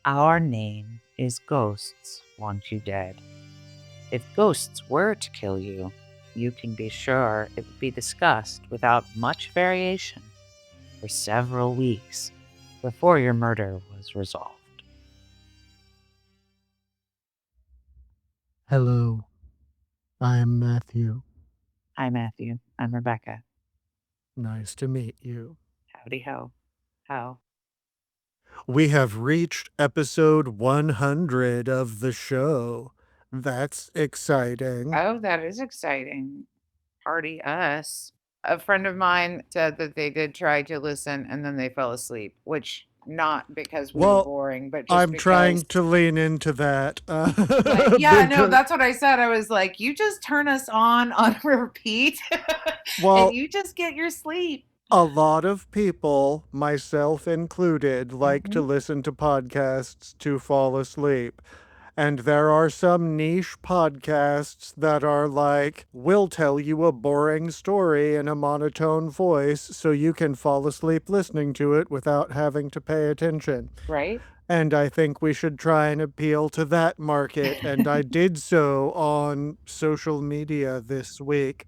Our name is Ghosts Want You Dead. If ghosts were to kill you, you can be sure it would be discussed without much variation for several weeks before your murder was resolved. Hello, I'm Matthew. Hi, Matthew. I'm Rebecca. Nice to meet you. Howdy ho. How? We have reached episode 100 of the show. That's exciting. Oh, that is exciting. Party us. A friend of mine said that they did try to listen and then they fell asleep, which not because we were Well, boring, but just I'm trying because to lean into that like, yeah, no, because, that's what I said. I was like, you just turn us on repeat and well, you just get your sleep. a lot of people, myself included, like to Mhm. listen to podcasts to fall asleep. And there are some niche podcasts that are like, we'll tell you a boring story in a monotone voice so you can fall asleep listening to it without having to pay attention. Right? And I think we should try and appeal to that market. And I did so on social media this week.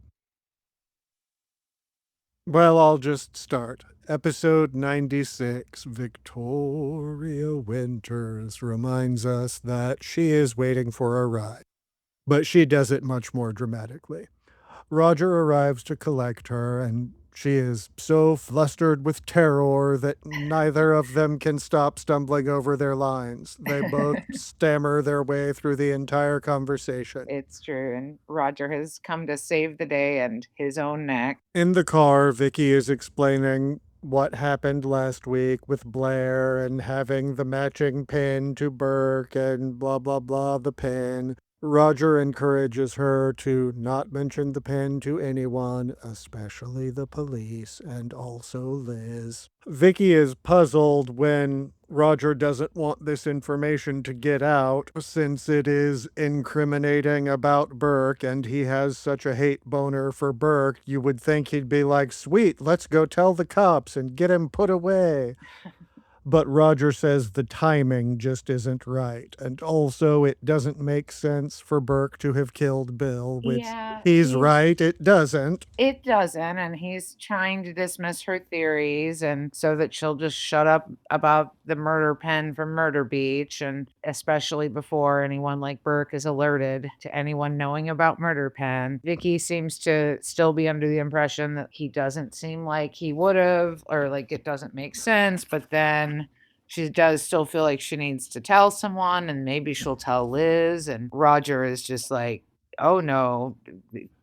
Well, I'll just start. Episode 96, Victoria Winters reminds us that she is waiting for a ride, but she does it much more dramatically. Roger arrives to collect her, and she is so flustered with terror that neither of them can stop stumbling over their lines. They both stammer their way through the entire conversation. It's true. And Roger has come to save the day and his own neck. In the car, Vicky is explaining what happened last week with Blair and having the matching pin to Burke and blah blah blah the pin. Roger encourages her to not mention the pin to anyone, especially the police and also Liz. Vicky is puzzled when Roger doesn't want this information to get out since it is incriminating about Burke and he has such a hate boner for Burke. You would think he'd be like, sweet, let's go tell the cops and get him put away. But Roger says the timing just isn't right. And also, it doesn't make sense for Burke to have killed Bill, which Yeah, he's right, it doesn't. it doesn't, and he's trying to dismiss her theories and so that she'll just shut up about the murder pen from Murder Beach, and especially before anyone like Burke is alerted to anyone knowing about Murder Pen. Vicky seems to still be under the impression that he doesn't seem like he would have, or like it doesn't make sense, but then she does still feel like she needs to tell someone, and maybe she'll tell Liz, and Roger is just like, "Oh, no,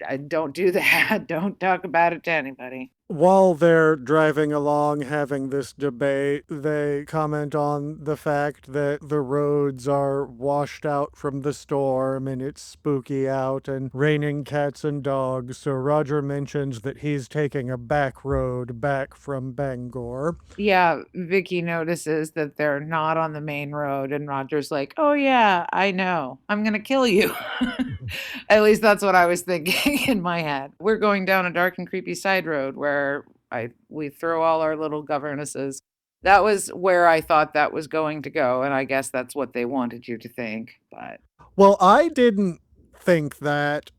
I don't do that. Don't talk about it to anybody." While they're driving along having this debate, they comment on the fact that the roads are washed out from the storm and it's spooky out and raining cats and dogs. So Roger mentions that he's taking a back road back from Bangor. Yeah, Vicky notices that they're not on the main road, and Roger's like, "Oh, yeah, I know. I'm gonna kill you." At least that's what I was thinking in my head. We're going down a dark and creepy side road where we throw all our little governesses. That was where I thought that was going to go, and I guess that's what they wanted you to think, but Well, I didn't think that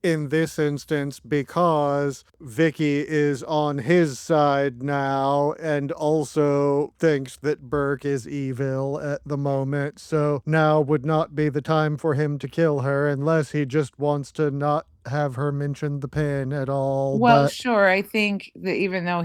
in this instance because Vicky is on his side now and also thinks that Burke is evil at the moment. So now would not be the time for him to kill her unless he just wants to not have her mention the pin at all. well, But sure. I think that even though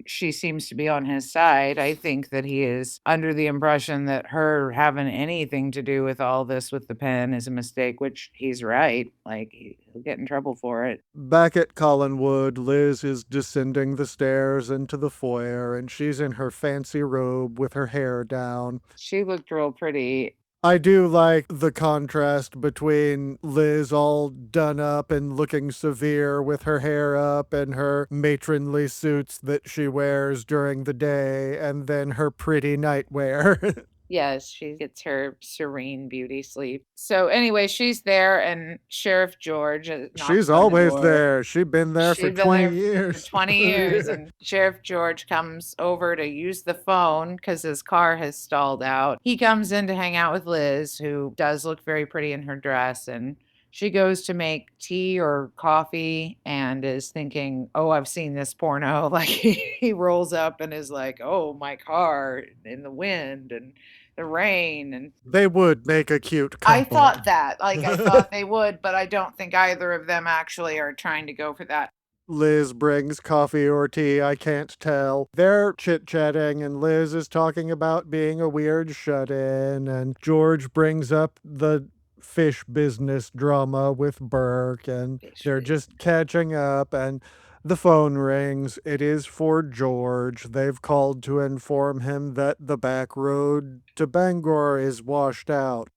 she seems to be on his side, I think that he is under the impression that her having anything to do with all this with the pen is a mistake, which he's right. Like he'll get in trouble for it. back at Collinwood, Liz is descending the stairs into the foyer and she's in her fancy robe with her hair down. She looked real pretty. I do like the contrast between Liz all done up and looking severe with her hair up and her matronly suits that she wears during the day, and then her pretty nightwear. Yes, she gets her serene beauty sleep. So, anyway, she's there, and Sheriff George, knocks She's on the always door. there. She's been there for She's been 20 there for years. 20 years, and Sheriff George comes over to use the phone because his car has stalled out. He comes in to hang out with Liz, who does look very pretty in her dress, and she goes to make tea or coffee and is thinking, "Oh, I've seen this porno." Like, he rolls up and is like, "Oh, my car in the wind and the rain," and They would make a cute I couple. thought that, like, I thought they would, but I don't think either of them actually are trying to go for that. Liz brings coffee or tea, I can't tell. They're chit-chatting, and Liz is talking about being a weird shut-in, and George brings up the fish business drama with Burke, and Fish they're biz. just catching up, and the phone rings. It is for George. They've called to inform him that the back road to Bangor is washed out,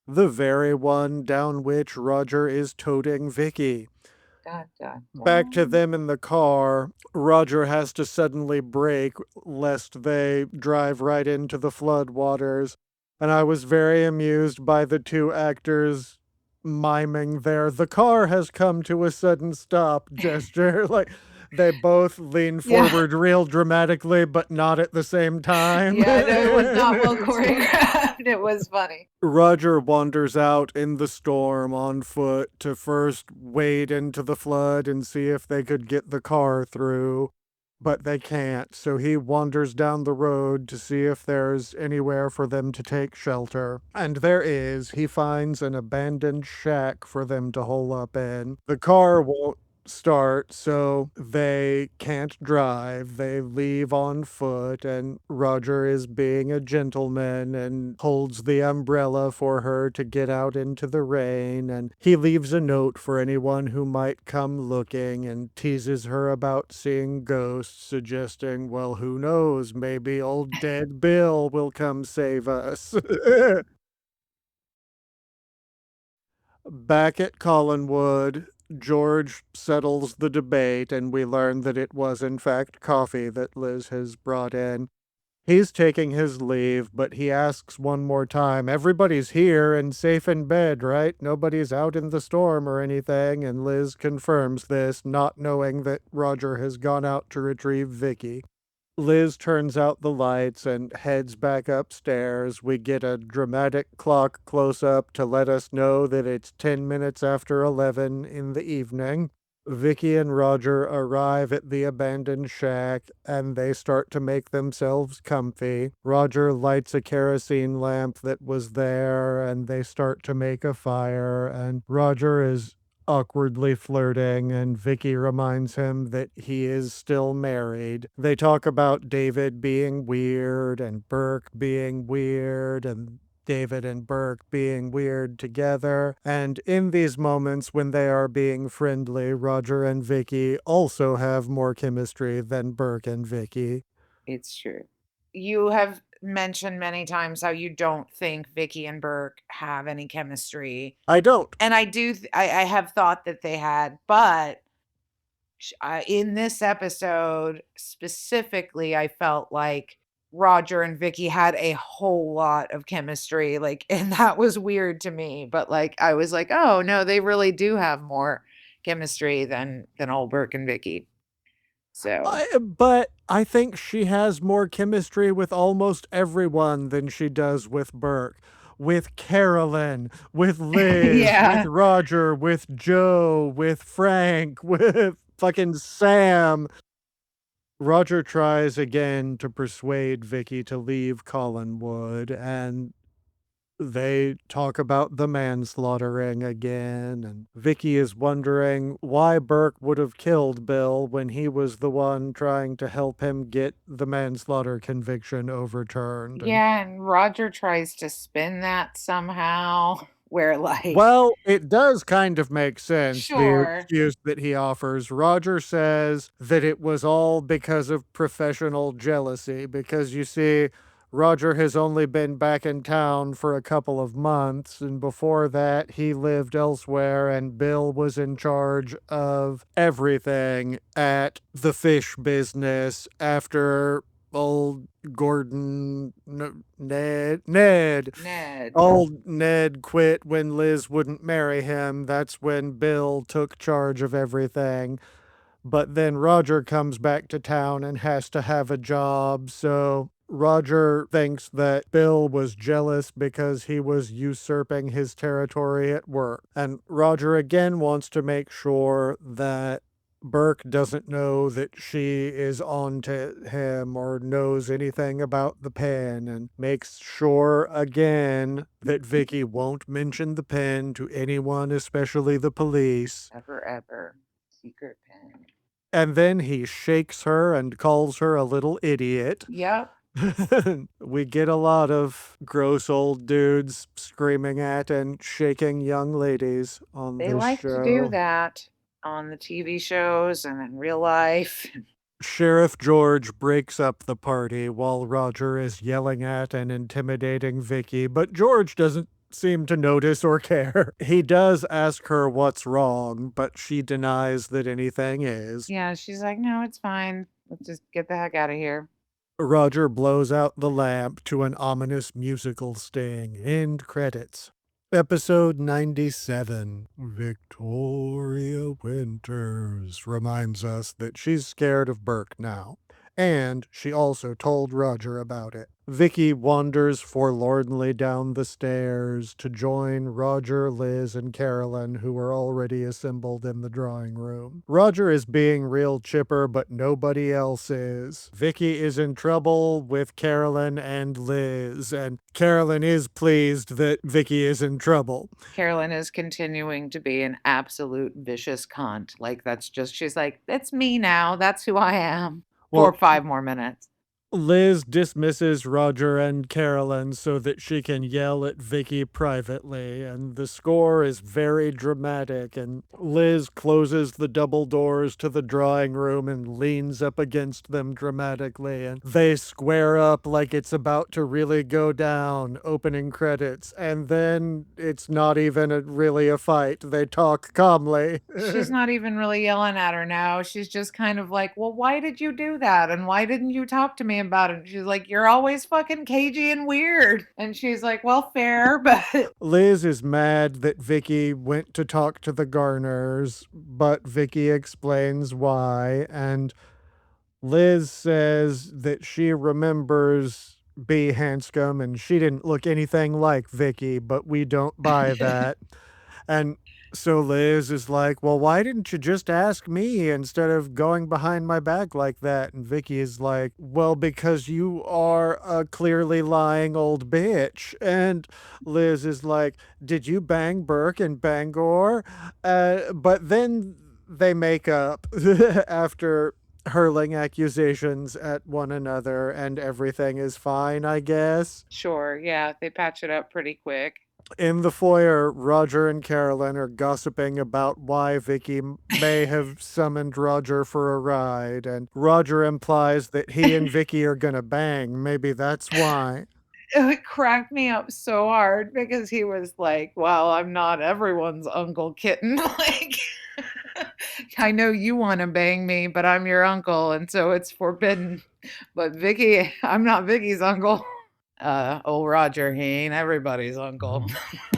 the very one down which Roger is toting Vicky. Dun, dun, Back to dun. them in the car, Roger has to suddenly brake lest they drive right into the floodwaters. And I was very amused by the two actors miming the car has come to a sudden stop gesture. Like they both lean Yeah. forward real dramatically, but not at the same time. Yeah, no, it was not well It's like choreographed. It was funny. Roger wanders out in the storm on foot to first wade into the flood and see if they could get the car through, but they can't. So he wanders down the road to see if there's anywhere for them to take shelter. And there is. He finds an abandoned shack for them to hole up in. The car won't start, so they can't drive. They leave on foot, and Roger is being a gentleman and holds the umbrella for her to get out into the rain. And he leaves a note for anyone who might come looking and teases her about seeing ghosts, suggesting, well, who knows, maybe old dead Bill will come save us. Back at Collinwood, George settles the debate, and we learn that it was, in fact, coffee that Liz has brought in. He's taking his leave, but he asks one more time, everybody's here and safe in bed, right? Nobody's out in the storm or anything, and Liz confirms this, not knowing that Roger has gone out to retrieve Vicky. Liz turns out the lights and heads back upstairs. We get a dramatic clock close up to let us know that it's 10 minutes after 11 in the evening. Vicky and Roger arrive at the abandoned shack and they start to make themselves comfy. Roger lights a kerosene lamp that was there and they start to make a fire, and Roger is awkwardly flirting, and Vicky reminds him that he is still married. They talk about David being weird and Burke being weird and David and Burke being weird together. And in these moments when they are being friendly, Roger and Vicky also have more chemistry than Burke and Vicky. It's true. You have mentioned many times how you don't think Vicky and Burke have any chemistry, I don't. and I do I have thought that they had, but in this episode specifically, I felt like Roger and Vicky had a whole lot of chemistry, like, and that was weird to me, but, like, I was like, "Oh, no, they really do have more chemistry than old Burke and Vicky." So, But I think she has more chemistry with almost everyone than she does with Burke. With Carolyn, with Liz, with yeah. Roger, with Joe, with Frank, with fucking Sam. Roger tries again to persuade Vicky to leave Collinwood, and they talk about the manslaughtering again, and Vicky is wondering why Burke would have killed Bill when he was the one trying to help him get the manslaughter conviction overturned. And Yeah, and Roger tries to spin that somehow where, like well, it does kind of make sense, the sure. excuse that he offers. Roger says that it was all because of professional jealousy, because you see, Roger has only been back in town for a couple of months, and before that, he lived elsewhere, and Bill was in charge of everything at the fish business after old Gordon, Ned. Ned. Old Ned quit when Liz wouldn't marry him. That's when Bill took charge of everything. But then Roger comes back to town and has to have a job. So Roger thinks that Bill was jealous because he was usurping his territory at work. And Roger again wants to make sure that Burke doesn't know that she is on to him or knows anything about the pen, and makes sure again that Vicky won't mention the pen to anyone, especially the police. Ever, ever. Secret pen. And then he shakes her and calls her a little idiot. Yep. We get a lot of gross old dudes screaming at and shaking young ladies on They this like to do show. that on the TV shows and in real life. Sheriff George breaks up the party while Roger is yelling at and intimidating Vicky, but George doesn't seem to notice or care. He does ask her what's wrong, but she denies that anything is. Yeah, she's like, "No, it's fine. Let's just get the heck out of here." Roger blows out the lamp to an ominous musical sting. End credits. Episode 97. Victoria Winters reminds us that she's scared of Burke now. And she also told Roger about it. Vicky wanders forlornly down the stairs to join Roger, Liz, and Carolyn, who are already assembled in the drawing room. Roger is being real chipper, but nobody else is. Vicky is in trouble with Carolyn and Liz, and Carolyn is pleased that Vicky is in trouble. Carolyn is continuing to be an absolute vicious cunt. Like, that's just she's like, "It's me now. That's who I am." For Well, 5 more minutes. Liz dismisses Roger and Carolyn so that she can yell at Vicky privately, and the score is very dramatic, and Liz closes the double doors to the drawing room and leans up against them dramatically, and they square up like it's about to really go down. Opening credits, and then it's not even really a fight. They talk calmly. She's not even really yelling at her now. She's just kind of like, "Well, why did you do that? And why didn't you talk to me about it?" And she's like, "You're always fucking cagey and weird." And she's like, "Well, fair, but." Liz is mad that Vicky went to talk to the Garners, but Vicky explains why, and Liz says that she remembers B. Hanscom and she didn't look anything like Vicky, but we don't buy that. And so Liz is like, "Well, why didn't you just ask me instead of going behind my back like that?" And Vicky is like, "Well, because you are a clearly lying old bitch." And Liz is like, "Did you bang Burke in Bangor?" But then they make up after hurling accusations at one another, and everything is fine, I guess. Sure, yeah, they patch it up pretty quick. In the foyer, Roger and Carolyn are gossiping about why Vicky may have summoned Roger for a ride, and Roger implies that he and Vicky are gonna bang. Maybe that's why. It cracked me up so hard because he was like, "Well, I'm not everyone's Uncle Kitten." Like, "I know you wanna bang me, but I'm your uncle, and so it's forbidden. But Vicky, I'm not Vicky's uncle." Old Roger, he ain't everybody's uncle.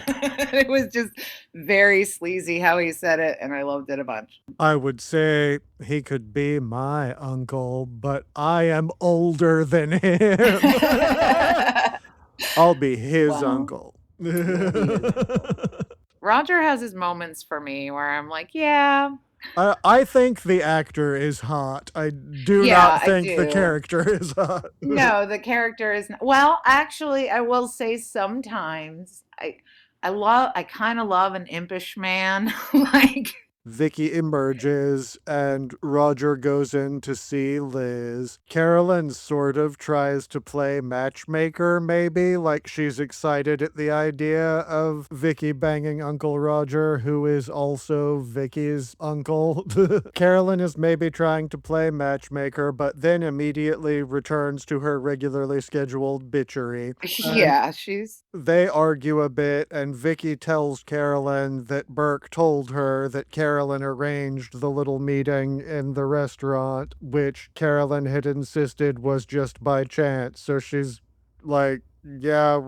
It was just very sleazy how he said it, and I loved it a bunch. I would say he could be my uncle, but I am older than him. I'll be his Well, uncle. you'll be his uncle. Roger has his moments for me where I'm like, "Yeah, I think the actor is hot. I do yeah, not I think the do." character is hot. No, the character is well, actually, I will say sometimes I kinda love an impish man, like. Vicky emerges and Roger goes in to see Liz. Carolyn sort of tries to play matchmaker, maybe, like she's excited at the idea of Vicky banging Uncle Roger, who is also Vicky's uncle. Carolyn is maybe trying to play matchmaker, but then immediately returns to her regularly scheduled bitchery. Yeah, she's They argue a bit, and Vicky tells Carolyn that Burke told her that Carolyn arranged the little meeting in the restaurant, which Carolyn had insisted was just by chance. So she's like, yeah,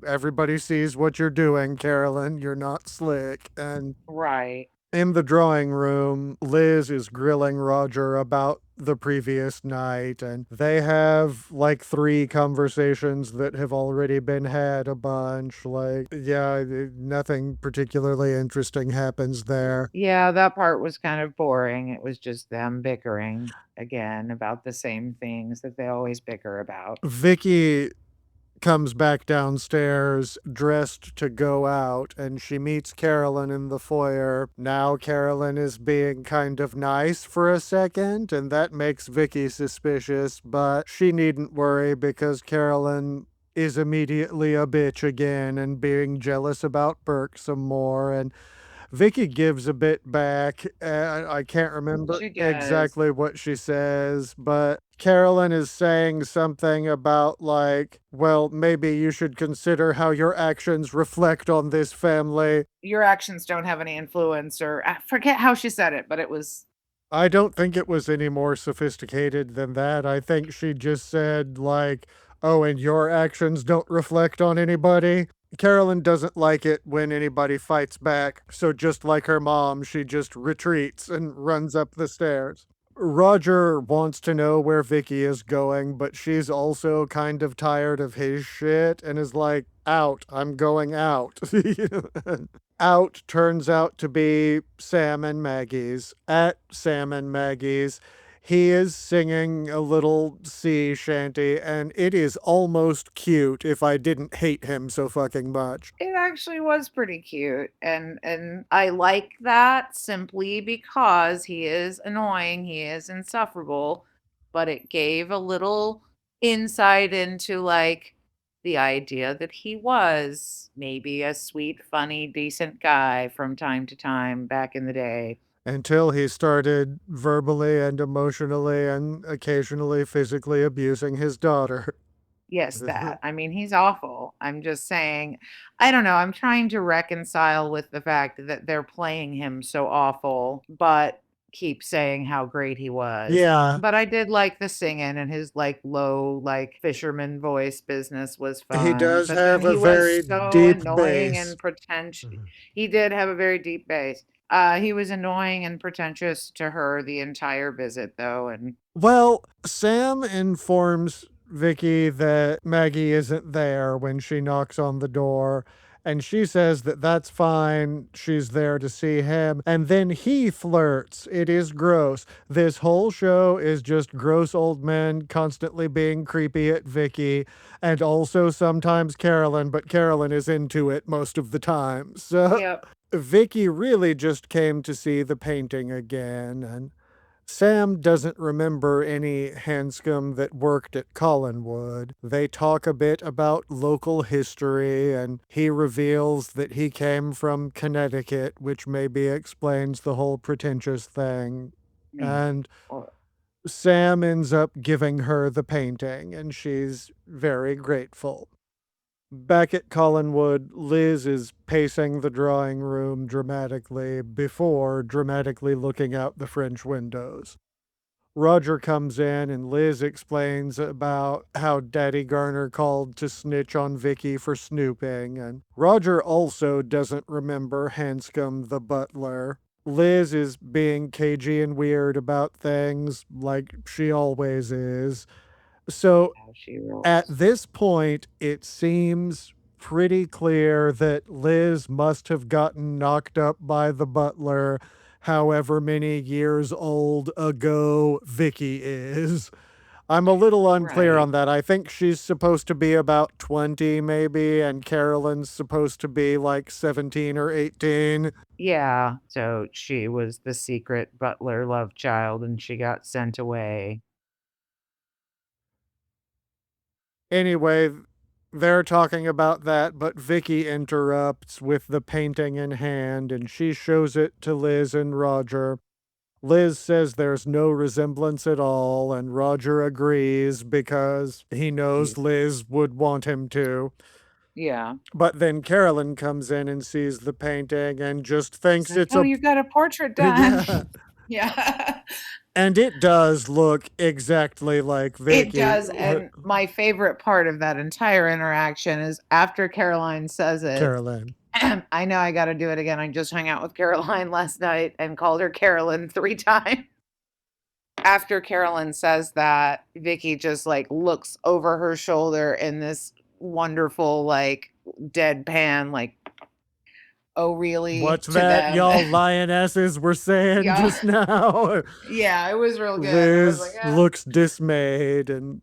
everybody sees what you're doing, Carolyn. You're not slick. And Right. in the drawing room, Liz is grilling Roger about the previous night, and they have like three conversations that have already been had a bunch. Like, yeah, nothing particularly interesting happens there. Yeah, that part was kind of boring. It was just them bickering again about the same things that they always bicker about. Vicky comes back downstairs dressed to go out and she meets Carolyn in the foyer. Now Carolyn is being kind of nice for a second, and that makes Vicky suspicious, but she needn't worry because Carolyn is immediately a bitch again and being jealous about Burke some more. And Vicky gives a bit back. I can't remember She does. exactly what she says, but Carolyn is saying something about, like, well, maybe you should consider how your actions reflect on this family. Your actions don't have any influence, or I forget how she said it, but it was I don't think it was any more sophisticated than that. I think she just said, like, oh, and your actions don't reflect on anybody. Carolyn doesn't like it when anybody fights back, so just like her mom, she just retreats and runs up the stairs. Roger wants to know where Vicky is going, but she's also kind of tired of his shit and is like, out, I'm going out. Out turns out to be Sam and Maggie's. At Sam and Maggie's, he is singing a little sea shanty, and it is almost cute if I didn't hate him so fucking much. it actually was pretty cute, and I like that simply because he is annoying, he is insufferable, but it gave a little insight into, like, the idea that he was maybe a sweet, funny, decent guy from time to time back in the day. Until he started verbally and emotionally and occasionally physically abusing his daughter. Yes, that. I mean, he's awful. I'm just saying, I don't know, I'm trying to reconcile with the fact that they're playing him so awful, but keep saying how great he was. Yeah, But I did like the singing, and his, like, low, like, fisherman voice business was he fun, does but then have a he was very so deep annoying bass. and pretentious. Mhm. He did have a very deep bass. He was annoying and pretentious to her the entire visit, though, and Well, Sam informs Vicky that Maggie isn't there when she knocks on the door, and she says that that's fine. She's there to see him. And then he flirts. It is gross. This whole show is just gross old men constantly being creepy at Vicky, and also sometimes Carolyn, but Carolyn is into it most of the time. So yep. Vicky really just came to see the painting again, and Sam doesn't remember any Hanscom that worked at Collinwood. They talk a bit about local history, and he reveals that he came from Connecticut, which maybe explains the whole pretentious thing. Me. And Sam ends up giving her the painting, and she's very grateful. Back at Collinwood, Liz is pacing the drawing room dramatically before dramatically looking out the French windows. Roger comes in and Liz explains about how Daddy Garner called to snitch on Vicky for snooping, and Roger also doesn't remember Hanscom the butler. Liz is being cagey and weird about things like she always is. So How she at rolls. this point, it seems pretty clear that Liz must have gotten knocked up by the butler however many years old ago Vicky is. I'm a little unclear Right. on that. I think she's supposed to be about 20 maybe, and Carolyn's supposed to be like 17 or 18. Yeah, so she was the secret butler love child, and she got sent away. Anyway, they're talking about that, but Vicky interrupts with the painting in hand and she shows it to Liz and Roger. Liz says there's no resemblance at all, and Roger agrees because he knows She's Liz would want him to. Yeah. But then Carolyn comes in and sees the painting and just He's thinks like, it's "Oh, a you got a portrait done." yeah. Yeah. And it does look exactly like It Vicky. does, and my favorite part of that entire interaction is after Caroline says it, Carolyn. I know I gotta do it again. I just hung out with Caroline last night and called her Carolyn 3 times. After Carolyn says that, Vicky just, like, looks over her shoulder in this wonderful, like, deadpan, like, "Oh, really?" What's to that them. y'all lionesses were saying Yeah. just now? Yeah, it was real good. I was like, Liz looks dismayed and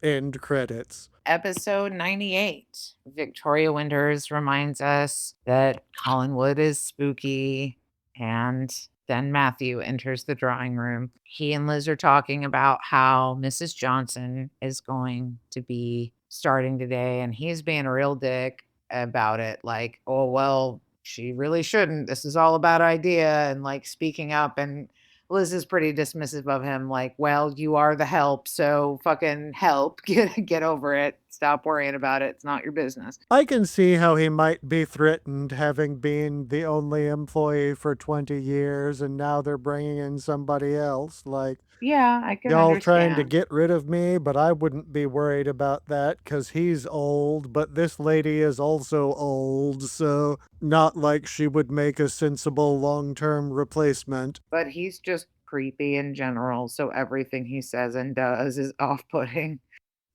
end credits. Episode 98. Victoria Winters reminds us that Collinwood is spooky, and then Matthew enters the drawing room. He and Liz are talking about how Mrs. Johnson is going to be starting today, and he's being a real dick about it. Like, oh, well, she really shouldn't. This is all about idea and like speaking up. And Liz is pretty dismissive of him, like, "Well, you are the help, so fucking help. Get over it. Stop worrying about it. It's not your business." I can see how he might be threatened having been the only employee for 20 years and now they're bringing in somebody else. Like, Yeah, I can y'all trying to understand. get rid of me, but I wouldn't be worried about that because he's old, but this lady is also old, so not like she would make a sensible long-term replacement. But he's just creepy in general, so everything he says and does is off-putting.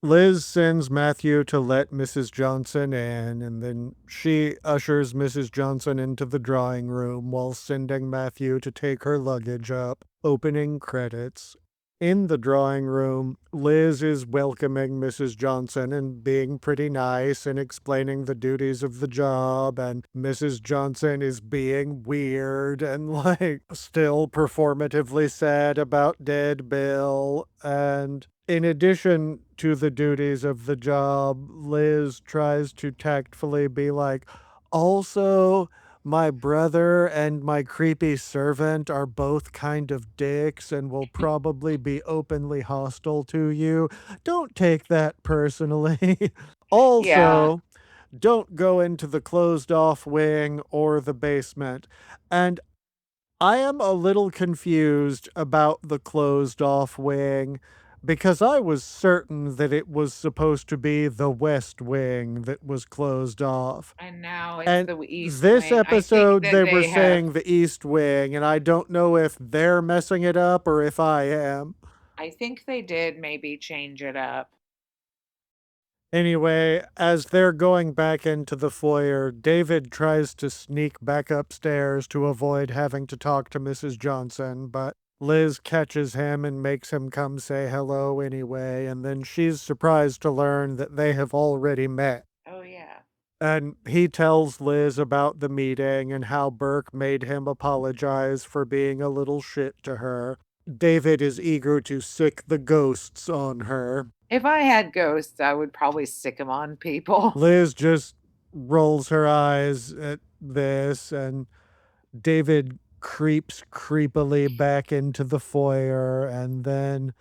Liz sends Matthew to let Mrs. Johnson in, and then she ushers Mrs. Johnson into the drawing room while sending Matthew to take her luggage up. Opening credits. In the drawing room, Liz is welcoming Mrs. Johnson and being pretty nice and explaining the duties of the job, and Mrs. Johnson is being weird and like still performatively sad about dead Bill. And in addition to the duties of the job, Liz tries to tactfully be like, also, my brother and my creepy servant are both kind of dicks and will probably be openly hostile to you. Don't take that personally. Yeah, Also, don't go into the closed off wing or the basement. And I am a little confused about the closed off wing because I was certain that it was supposed to be the west wing that was closed off. and now it's And the East this Wing. I think episode, that they were they have saying the east wing, and I don't know if they're messing it up or if I am. I think they did maybe change it up. Anyway, as they're going back into the foyer, David tries to sneak back upstairs to avoid having to talk to Mrs. Johnson, but Liz catches him and makes him come say hello anyway, and then she's surprised to learn that they have already met. Oh, yeah. And he tells Liz about the meeting and how Burke made him apologize for being a little shit to her. David is eager to sick the ghosts on her. If I had ghosts, I would probably sick them on people. Liz just rolls her eyes at this, and David creeps creepily back into the foyer and then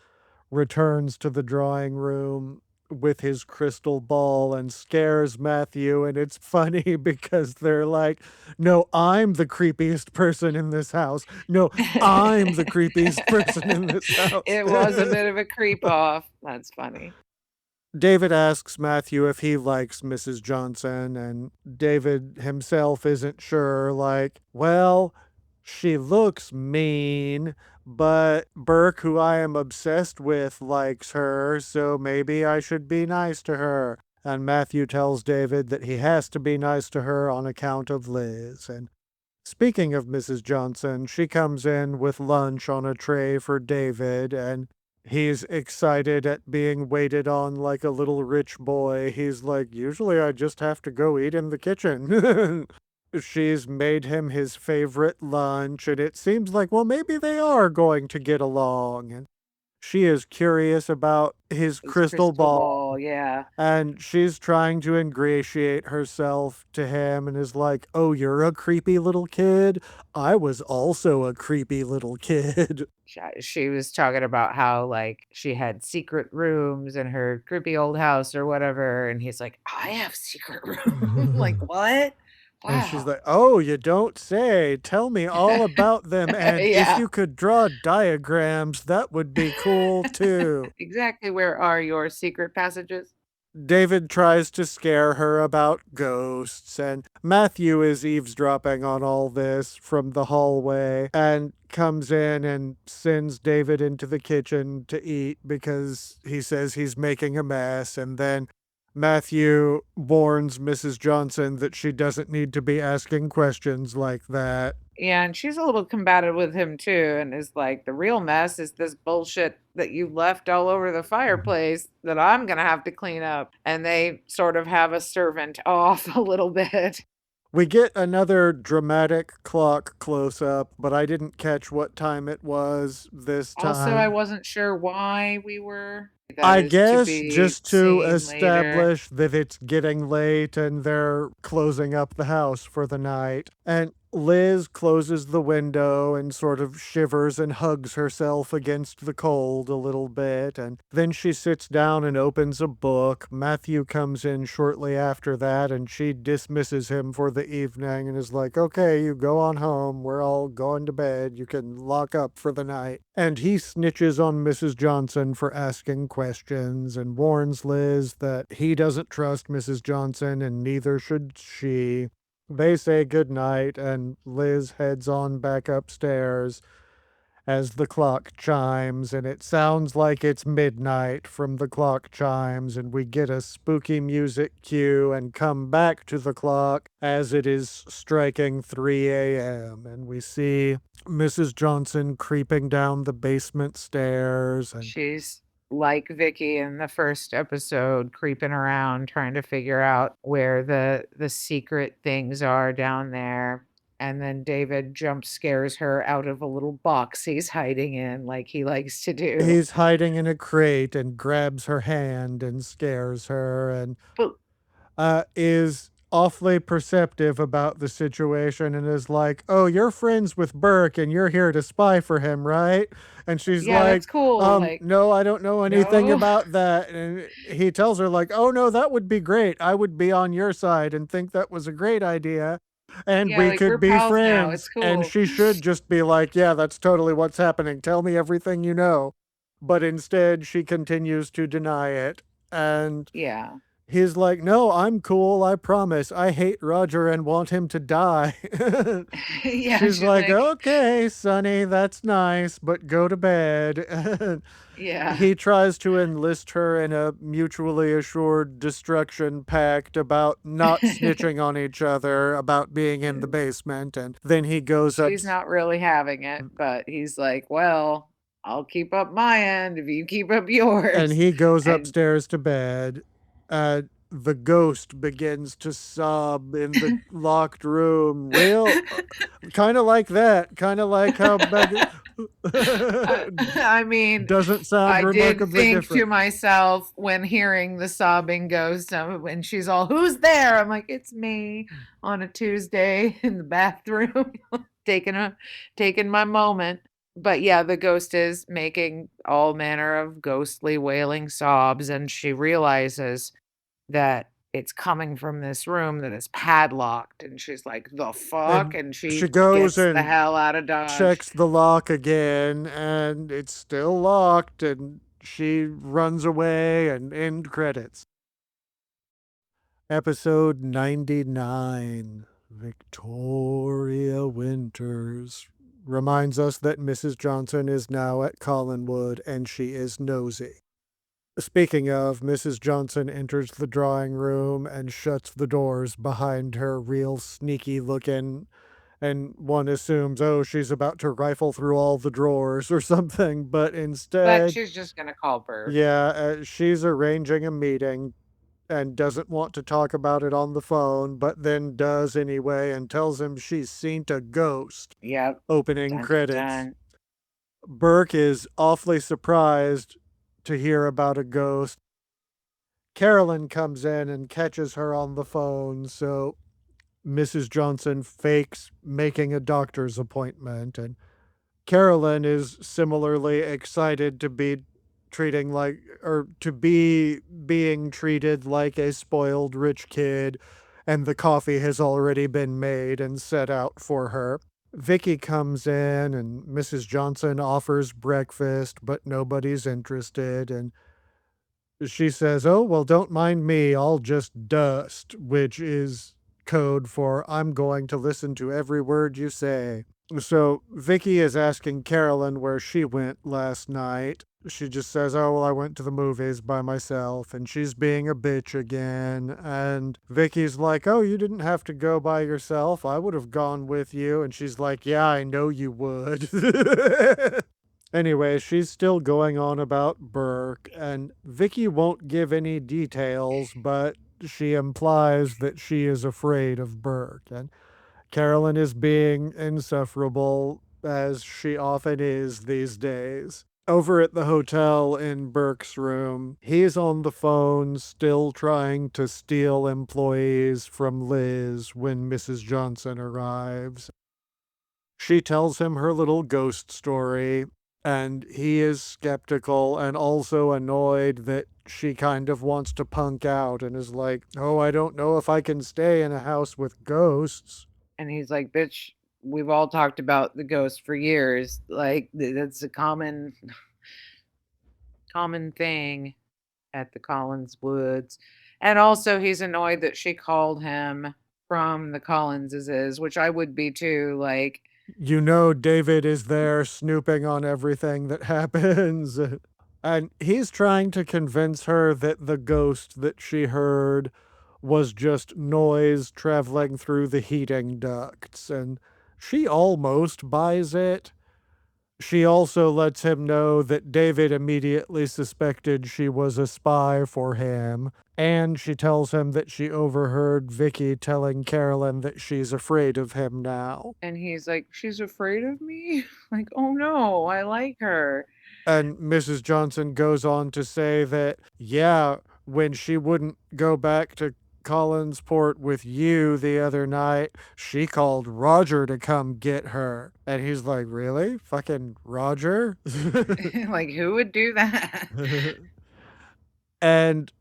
returns to the drawing room with his crystal ball and scares Matthew. And it's funny because they're like, no, I'm the creepiest person in this house. No, I'm the creepiest person in this house. It was a bit of a creep off. That's funny. David asks Matthew if he likes Mrs. Johnson, and David himself isn't sure, like, well, she looks mean, but Burke, who I am obsessed with, likes her, so maybe I should be nice to her. And Matthew tells David that he has to be nice to her on account of Liz. And speaking of Mrs. Johnson, she comes in with lunch on a tray for David, and he's excited at being waited on like a little rich boy. He's like, usually I just have to go eat in the kitchen. She's made him his favorite lunch, and it seems like, well, maybe they are going to get along. And She is curious about his His crystal crystal ball, ball, yeah. and she's trying to ingratiate herself to him and is like, "Oh, you're a creepy little kid? I was also a creepy little kid." She was talking about how, like, she had secret rooms in her creepy old house or whatever, and he's like, "I have secret room." Like, "What? And she's Wow." like, "Oh, you don't say. Tell me all about them, and if Yeah. you could draw diagrams, that would be cool too." Exactly, where are your secret passages? David tries to scare her about ghosts, and Matthew is eavesdropping on all this from the hallway and comes in and sends David into the kitchen to eat because he says he's making a mess. And then Matthew warns Mrs. Johnson that she doesn't need to be asking questions like that. Yeah, and she's a little combative with him too, and is like, "The real mess is this bullshit that you left all over the fireplace that I'm gonna have to clean up." And they sort of have a servant off a little bit. We get another dramatic clock close up, but I didn't catch what time it was this Also, I time. wasn't sure why we were that I is to guess be just to seen later. establish that it's getting late and they're closing up the house for the night. And Liz closes the window and sort of shivers and hugs herself against the cold a little bit. And then she sits down and opens a book. Matthew comes in shortly after that and she dismisses him for the evening and is like, "Okay, you go on home. We're all going to bed. You can lock up for the night." And he snitches on Mrs. Johnson for asking questions and warns Liz that he doesn't trust Mrs. Johnson and neither should she. They say goodnight, and Liz heads on back upstairs as the clock chimes, and it sounds like it's midnight from the clock chimes, and we get a spooky music cue and come back to the clock as it is striking 3 a.m., and we see Mrs. Johnson creeping down the basement stairs, and She's like Vicky in the first episode, creeping around trying to figure out where the secret things are down there, and then David jump scares her out of a little box he's hiding in like he likes to do. he's hiding in a crate and grabs her hand and scares her, and But is awfully perceptive about the situation and is like, "Oh, you're friends with Burke and you're here to spy for him, right?" And she's yeah, like, that's cool, like, "No, I don't know anything "No?" about that." And he tells her, like, "Oh, no, that would be great. I would be on your side and think that was a great idea. And Yeah, we like, "We're could be pals now, it's friends." And cool." she should just be like, "Yeah, that's totally what's happening. Tell me everything you know." But instead, she continues to deny it. And Yeah. he's like, "No, I'm cool, I promise. I hate Roger and want him to die." Yeah, She's she's like, like "Okay, Sonny, that's nice, but go to bed." yeah. He tries to enlist her in a mutually assured destruction pact about not snitching on each other, about being in the basement, and then he goes up She's not really having it, but he's like, "Well, I'll keep up my end if you keep up and yours." he goes And upstairs to bed. The ghost begins to sob in the locked room, real kind of like that, kind of like how back I mean, doesn't sound I did remarkably think to different. myself when hearing the sobbing ghost, when she's all, "Who's there?" I'm like, "It's me on a Tuesday in the bathroom, taking a taking my moment." But yeah, the ghost is making all manner of ghostly wailing sobs, and she realizes that it's coming from this room that is padlocked, and she's like, "The fuck?" And And she she goes gets the and hell out of Dodge. checks the lock again, and it's still locked, and she runs away, and end credits. Episode 99, Victoria Winters, reminds us that Mrs. Johnson is now at Collinwood and she is nosy. Speaking of, Mrs. Johnson enters the drawing room and shuts the doors behind her, real sneaky looking, and one assumes, oh, she's about to rifle through all the drawers or something, but But instead, she's just gonna call Burke. yeah, she's arranging a meeting and doesn't want to talk about it on the phone, but then does anyway and tells him she's seen a ghost. Yep. Opening Dun, dun, credits. dun. Burke is awfully surprised to hear about a ghost. Carolyn comes in and catches her on the phone, so Mrs. Johnson fakes making a doctor's appointment, and Carolyn is similarly excited to be treating like, or to be being treated like a spoiled rich kid, and the coffee has already been made and set out for her. Vicky comes in and Mrs. Johnson offers breakfast, but nobody's interested, and she says, "Oh, well, don't mind me, I'll just dust," which is code for "I'm going to listen to every word you say." So Vicky is asking Carolyn where she went last night. She just says, "Oh, well, I went to the movies by myself," and she's being a bitch again. And Vicky's like, "Oh, you didn't have to go by yourself. I would have gone with you." And she's like, "Yeah, I know you would." Anyway, she's still going on about Burke, and Vicky won't give any details, but she implies that she is afraid of Burke. And Carolyn is being insufferable, as she often is these days. Over at the hotel in Burke's room, he's on the phone still trying to steal employees from Liz when Mrs. Johnson arrives. She tells him her little ghost story, and he is skeptical and also annoyed that she kind of wants to punk out and is like, "Oh, I don't know if I can stay in a house with ghosts." And he's like, "Bitch, we've all talked about the ghost for years. Like that's a common thing at the Collins Woods." And also he's annoyed that she called him from the Collinses, which I would be too. Like, You know, David is there snooping on everything that happens. And he's trying to convince her that the ghost that she heard was just noise traveling through the heating ducts, and she almost buys it. She also lets him know that David immediately suspected she was a spy for him, and she tells him that she overheard Vicky telling Carolyn that she's afraid of him now. and he's like, "She's afraid of me?" Like, "Oh no, I like her." And Mrs. Johnson goes on to say that, yeah, when she wouldn't go back to Collinsport with you the other night, she called Roger to come get her. And he's like, "Really? Fucking Roger?" Like, who would do that? And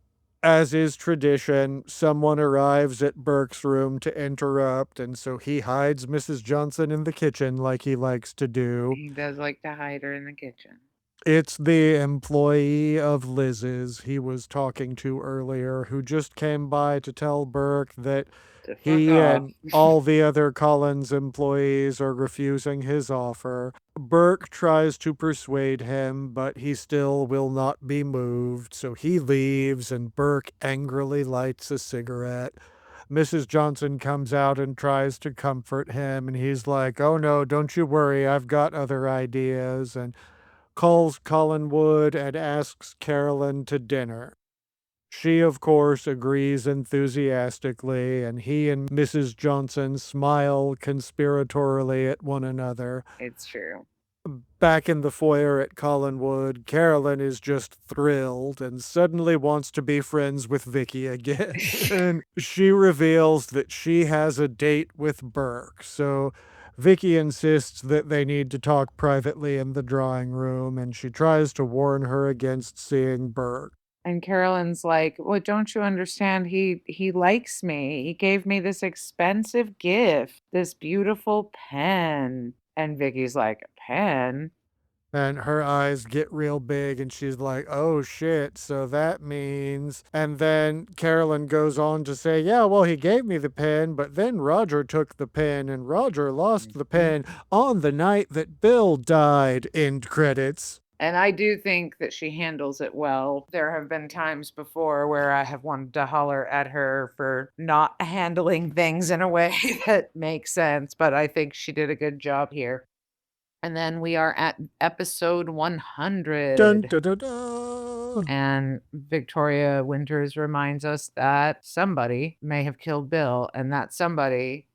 as is tradition, someone arrives at Burke's room to interrupt, and so he hides Mrs. Johnson in the kitchen like he likes to do. He does like to hide her in the kitchen. It's the employee of Liz's he was talking to earlier who just came by to tell Burke that To fuck he off. and all the other Collins employees are refusing his offer. Burke tries to persuade him, but he still will not be moved, so he leaves and Burke angrily lights a cigarette. Mrs. Johnson comes out and tries to comfort him, and he's like, "Oh no, don't you worry, I've got other ideas," and calls Collinwood and asks Carolyn to dinner. She, of course, agrees enthusiastically, and he and Mrs. Johnson smile conspiratorially at one another. It's true. Back in the foyer at Collinwood, Carolyn is just thrilled and suddenly wants to be friends with Vicky again. And she reveals that she has a date with Burke. So Vicky insists that they need to talk privately in the drawing room, and she tries to warn her against seeing Burke. And Carolyn's like, "Well, don't you understand? He likes me. He gave me this expensive gift, this beautiful pen." And Vicky's like, "A pen?" And her eyes get real big, and she's like, "Oh shit, so that means." And then Carolyn goes on to say, "Yeah, well, he gave me the pen, but then Roger took the pen, and Roger lost the Mhm. pen on the night that Bill died." End credits. And I do think that she handles it well. There have been times before where I have wanted to holler at her for not handling things in a way that makes sense, but I think she did a good job here. And then we are at episode Dun 100. dun dun dun. And Victoria Winters reminds us that somebody may have killed Bill, and that somebody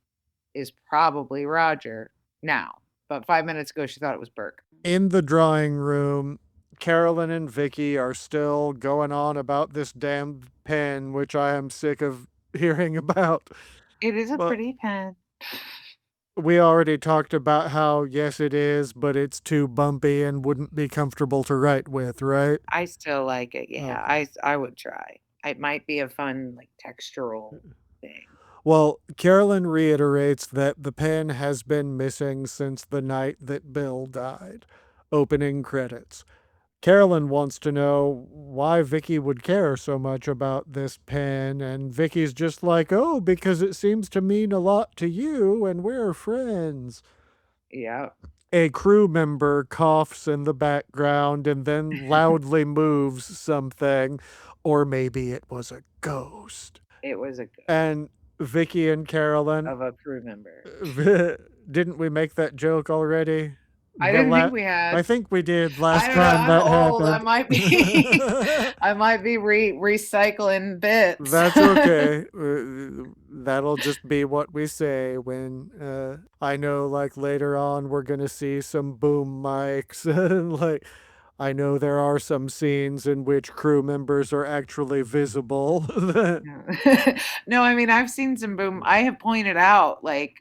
is probably Roger. Now, but 5 minutes ago, she thought it was Burke. In the drawing room, Carolyn and Vicky are still going on about this damn pen, which I am sick of hearing about. It is a But pretty pen. we already talked about how, yes, it is, but it's too bumpy and wouldn't be comfortable to write with, right? I still like it, yeah, Okay. I would try. It might be a fun, like, textural thing. Well, Carolyn reiterates that the pen has been missing since the night that Bill died. Opening credits. Carolyn wants to know why Vicky would care so much about this pen, and Vicky's just like, oh, because it seems to mean a lot to you, and we're friends. Yeah, A crew member coughs in the background and then loudly moves something, or maybe it was a ghost. it was a And Vicky and Carolyn, of a crew member. didn't we make that joke already? I The didn't la- think we I had. think we did I last don't know, time I'm that old, I happened. might be I might be recycling bits. That's okay. That'll just be what we say when I know like later on we're going to see some boom mics and like I know there are some scenes in which crew members are actually visible. No. No, I mean, I've seen some boom I have pointed out, like,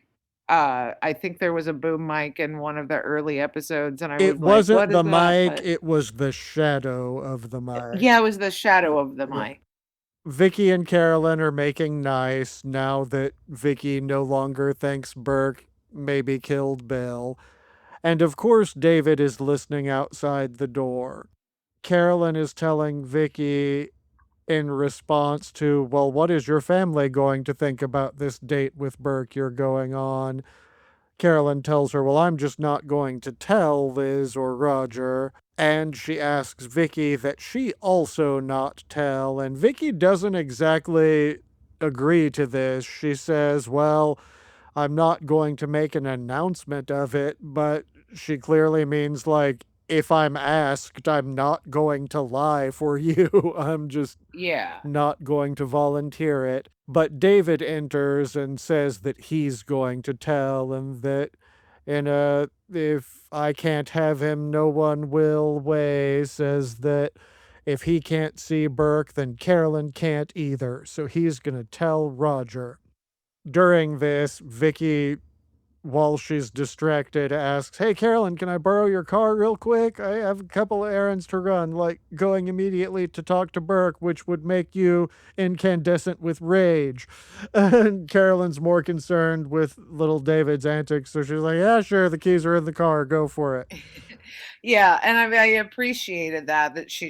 I think there was a boom mic in one of the early episodes, and I It was like, wasn't "What is the that?" mic, But it was the shadow of the mic. yeah, it was the shadow of the Yeah. mic. Vicky and Carolyn are making nice now that Vicky no longer thinks Burke maybe killed Bill. And of course, David is listening outside the door. Carolyn is telling Vicky in response to, well, what is your family going to think about this date with Burke you're going on? Carolyn tells her, well, I'm just not going to tell Liz or Roger. And she asks Vicky that she also not tell. And Vicky doesn't exactly agree to this. She says, well, I'm not going to make an announcement of it, but she clearly means like, if I'm asked, I'm not going to lie for you. I'm just Yeah. not going to volunteer it. But David enters and says that he's going to tell and that in a if I can't have him, no one will way says that if he can't see Burke, then Carolyn can't either. So he's going to tell Roger. During this, Vicky, while she's distracted, asks, hey, Carolyn, can I borrow your car real quick? I have a couple of errands to run, like going immediately to talk to Burke, which would make you incandescent with rage. And Carolyn's more concerned with little David's antics, so she's like, yeah, sure, the keys are in the car, go for it. Yeah, and I mean, I appreciated that she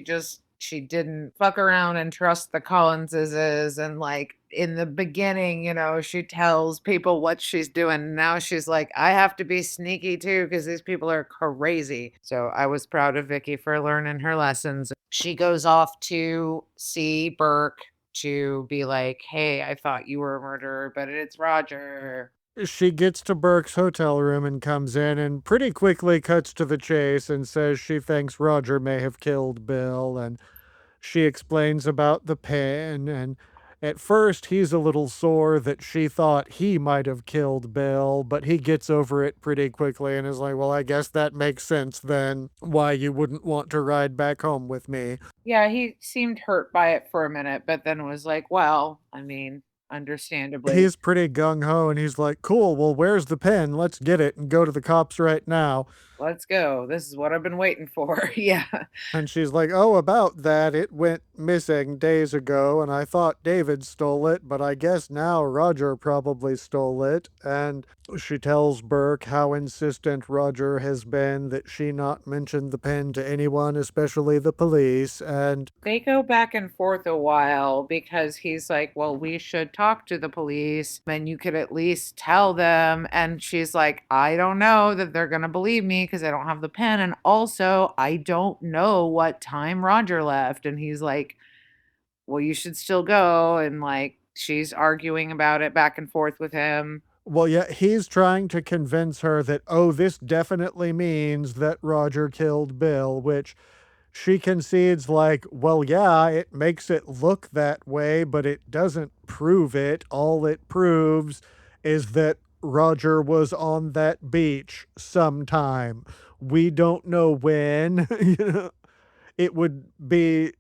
didn't fuck around and trust the Collinses, and, like, in the beginning, she tells people what she's doing. Now she's like, "I have to be sneaky too because these people are crazy." So, I was proud of Vicky for learning her lessons. She goes off to see Burke to be like, "Hey, I thought you were a murderer, but it's Roger." She gets to Burke's hotel room and comes in and pretty quickly cuts to the chase and says she thinks Roger may have killed Bill. And she explains about the pen. And at first, he's a little sore that she thought he might have killed Bill, but he gets over it pretty quickly and is like, well, I guess that makes sense then why you wouldn't want to ride back home with me. Yeah, he seemed hurt by it for a minute, but then was like, "Well, I mean, understandably, He's pretty gung ho and he's like, cool, well, where's the pen? Let's get it and go to the cops right now. let's go. This is what I've been waiting for." Yeah. And she's like, oh, about that, it went missing days ago, and I thought David stole it, but I guess now Roger probably stole it. And she tells Burke how insistent Roger has been that she not mention the pen to anyone, especially the police. And They go back and forth a while because he's like, "Well, we should talk to the police and you could at least tell them." And she's like, "I don't know that they're going to believe me because I don't have the pen. And also, I don't know what time Roger left." And he's like, "Well, you should still go." And like, she's arguing about it back and forth with him. well, yeah, he's trying to convince her that, oh, this definitely means that Roger killed Bill, which she concedes, like, well, yeah, it makes it look that way, but it doesn't prove it. All it proves is that Roger was on that beach sometime. We don't know when. You know, it would be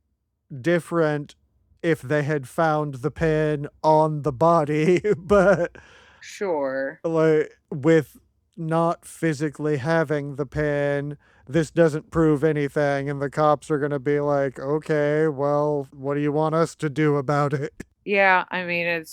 different if they had found the pin on the body, but Sure. like with not physically having the pin, this doesn't prove anything, and the cops are gonna be like, okay, well, what do you want us to do about it? Yeah, I mean,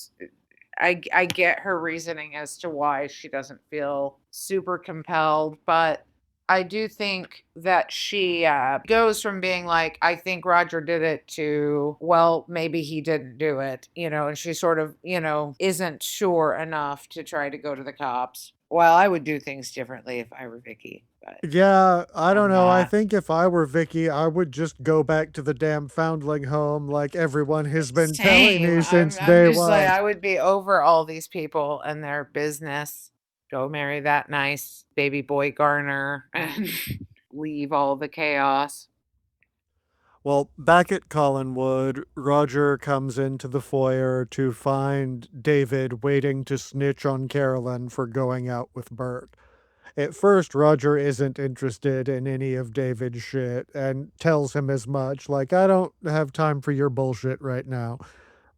I get her reasoning as to why she doesn't feel super compelled, but I do think that she goes from being like, I think Roger did it to, well, maybe he didn't do it, and she sort of, isn't sure enough to try to go to the cops. Well, I would do things differently if I were Vicky, but Yeah, I don't I'm know. I not. think if I were Vicky, I would just go back to the damn foundling home like everyone has been telling Same. me I'm since I'm day just like, one. I would be over all these people and their business. Go marry that nice baby boy Garner and leave all the chaos. Well, back at Collinwood, Roger comes into the foyer to find David waiting to snitch on Carolyn for going out with Bert. At first, Roger isn't interested in any of David's shit and tells him as much, like, I don't have time for your bullshit right now.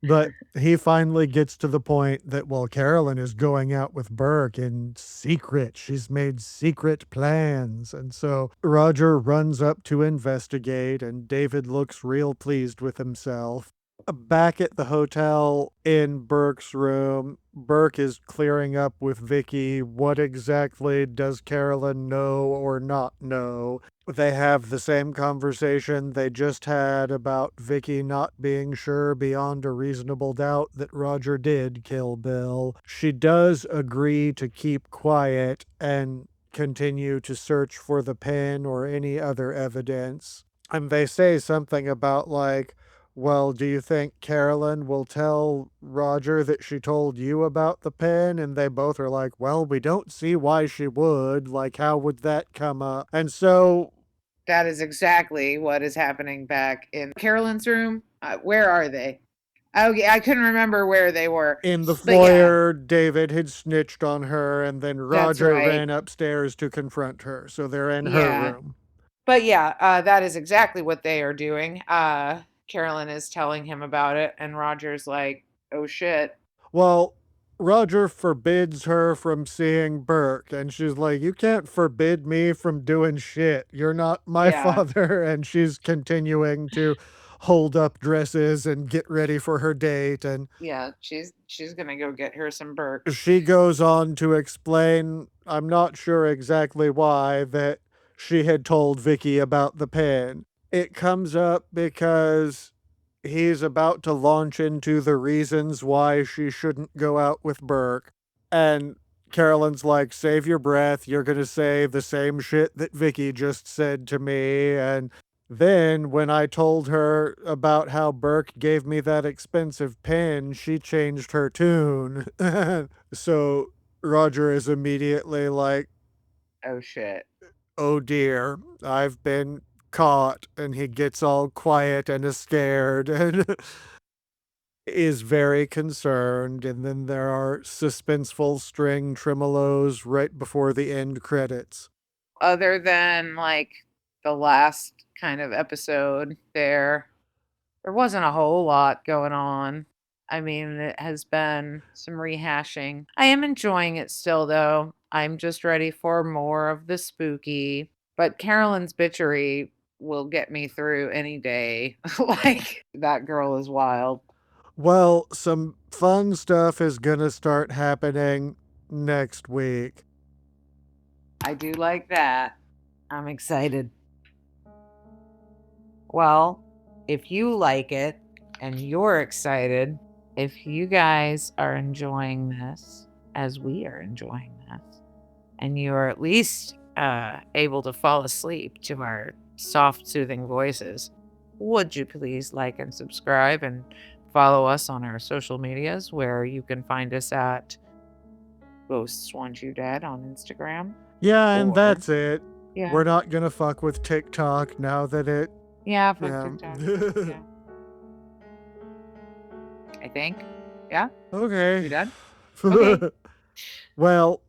But he finally gets to the point that while Carolyn is going out with Burke in secret, she's made secret plans. And so Roger runs up to investigate, and David looks real pleased with himself. Back at the hotel in Burke's room, Burke is clearing up with Vicky what exactly does Carolyn know or not know. They have the same conversation they just had about Vicky not being sure beyond a reasonable doubt that Roger did kill Bill. She does agree to keep quiet and continue to search for the pen or any other evidence. And they say something about, like, well, do you think Carolyn will tell Roger that she told you about the pen? And they both are like, well, we don't see why she would. Like, how would that come up? And so That is exactly what is happening back in Carolyn's room. Where are they? Okay, I couldn't remember where they were. in the But yeah, foyer, David had snitched on her, and then that's Roger right. ran upstairs to confront her. So they're in her Yeah. room. But yeah, that is exactly what they are doing. Carolyn is telling him about it, and Roger's like, oh shit. Well, Roger forbids her from seeing Burke, and she's like, you can't forbid me from doing shit. You're not my Yeah. father. And she's continuing to hold up dresses and get ready for her date. And Yeah, she's gonna go get her some Burke. she goes on to explain, I'm not sure exactly why, that she had told Vicky about the pen. It comes up because he's about to launch into the reasons why she shouldn't go out with Burke. And Carolyn's like, save your breath. You're going to say the same shit that Vicky just said to me. And then when I told her about how Burke gave me that expensive pen, she changed her tune. So Roger is immediately like, Oh shit. oh dear, I've been caught. And he gets all quiet and is scared and is very concerned. And then there are suspenseful string tremolos right before the end credits. Other than like the last kind of episode there wasn't a whole lot going on. I mean, it has been some rehashing. I am enjoying it still, though. I'm just ready for more of the spooky. But Carolyn's bitchery will get me through any day. Like, that girl is wild. Well, some fun stuff is gonna start happening next week. I do like that. I'm excited. Well, if you like it and you're excited, if you guys are enjoying this as we are enjoying this, and you're at least able to fall asleep to our soft, soothing voices, would you please like and subscribe and follow us on our social medias where you can find us at Ghosts Want You Dead on Instagram? Yeah, and Or, that's it. yeah, We're not gonna fuck with TikTok now that it. yeah, fuck Yeah. TikTok. Yeah, I think. Yeah, Okay. we done? Okay. Well,